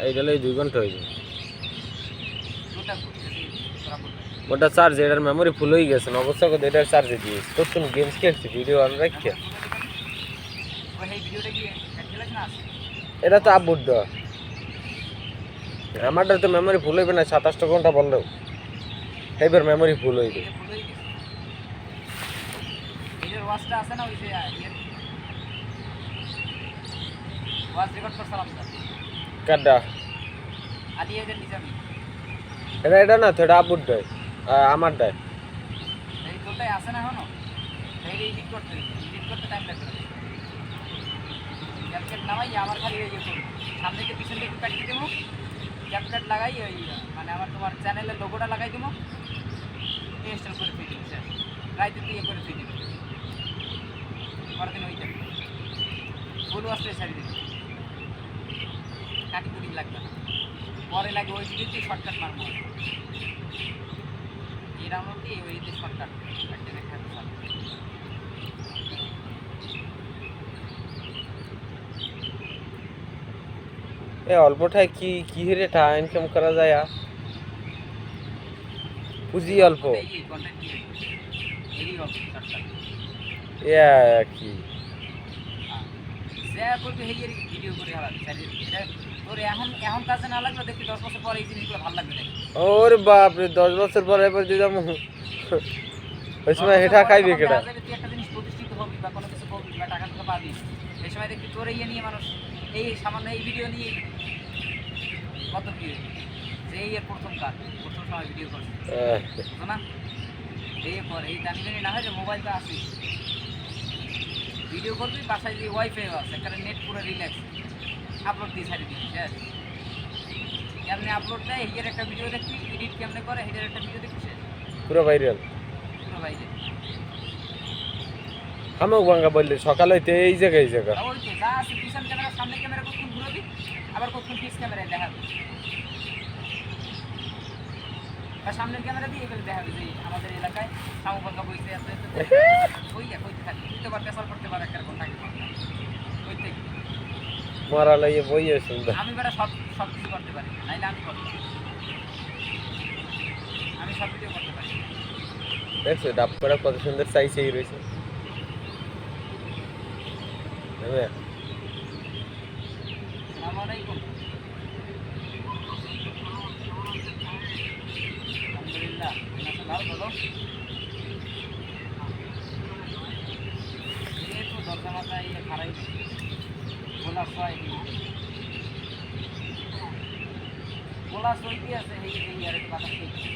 এইটা 2 ঘন্টা হয়ে যায় ওটা চার্জ এটার মেমোরি ফুল হয়ে গেছে অবস্থা করে এটার চার্জে দিয়েছি তো তুমি গেমস খেলছি ভিডিও অন রাখিয়া এটা তো আপলোড দেওয়া আমারটা তো মেমোরি ফুল হইবে না 27 ঘন্টা বললেও এইবার মেমোরি ফুল হইবে এর ওয়াচটা আছে না ওই যে ওয়াচ রেকর্ড করছিলাম তো কাডা আদি এর নিজামি এটা না তো এটা আপলোড দেয় আমারটা এই তোটাই আছে না এখনো এই এডিট করতে টাইম লাগবে ক্যাপকাট নামাই আমার খালি এই যে সামনে থেকে পিছন থেকে কাটিয়ে দেবো ক্যাপকাট লাগাই ওই মানে আমার তোমার চ্যানেলের লোগোটা লাগাই দেবো ইনস্টল করে ফেলে দিবো স্যার রাইতে দিয়ে করে ফেলে দিবো পরের দিন ওই যাবে ফুল ওয়াশটাই সারি দেবো কাটি কুটি লাগবে না পরে লাগে ওই ভিডিওতে শর্টকাট মারবো এর মধ্যে ওইতে শর্টকাট একটা দেখা অল্পটায় কি হেরে টাকা ইনকাম করা যায় পুঁজি অল্প কি ভিডিও করে তোর এখন কাজে না লাগবে দেখবি 10 বছর পরে এই জিনিসগুলো ভালো লাগবে ওরে বাপ রে 10 বছর পরে এবার যদি ওই সময় হেঠা খাইবে কেডা তুই একটা জিনিস প্রতিষ্ঠিত হবি বা কোনো কিছু করবি বা টাকা টাকা পাবি এই সময় দেখবি তোর ইয়ে নিয়ে মানুষ এই সামান্য এই ভিডিও নিয়ে কত কি যে এর প্রথম সময় ভিডিও করছে না এই পর এই দামি দামি না হয় যে মোবাইলটা আসি ভিডিও করবি বাসায় যে ওয়াইফাই আছে এখানে নেট পুরো রিল্যাক্স আপলোড দিয়ে ছাড়ি দিবি ঠিক আছে কেমনি আপলোড দেয় এর একটা ভিডিও দেখবি এডিট কেমনে করে এটার একটা ভিডিও দেখবি পুরো ভাইরাল আমাকে বাঙ্গা বললে সকালে হইতে এই জায়গায় ওই তো যা আছে পিছন ক্যামেরা সামনে ক্যামেরা কখন ঘুরাবি আবার কখন পিছ ক্যামেরায় দেখাবি আর সামনের ক্যামেরা দিয়ে এভাবে দেখাবি যে আমাদের এলাকায় সামু বাঙ্গা বইতে আছে কইতে থাকবি তুই তো বার পেশাল করতে পারে একটা কোন থাকে কইতে মারা লাগে বইয়ে সুন্দর আমি বেটা সব কিছু করতে পারি নাইলে আমি করব আমি সব ভিডিও করতে পারি দেখছো ডাব করা কত সুন্দর চাইছেই রয়েছে নেবে আসসালামু আলাইকুম আলহামদুলিল্লাহ নাসলাম বলো এই তো দরজা মাথায় খারাই গোলা সই কি আছে এই ইয়ারে বাতাস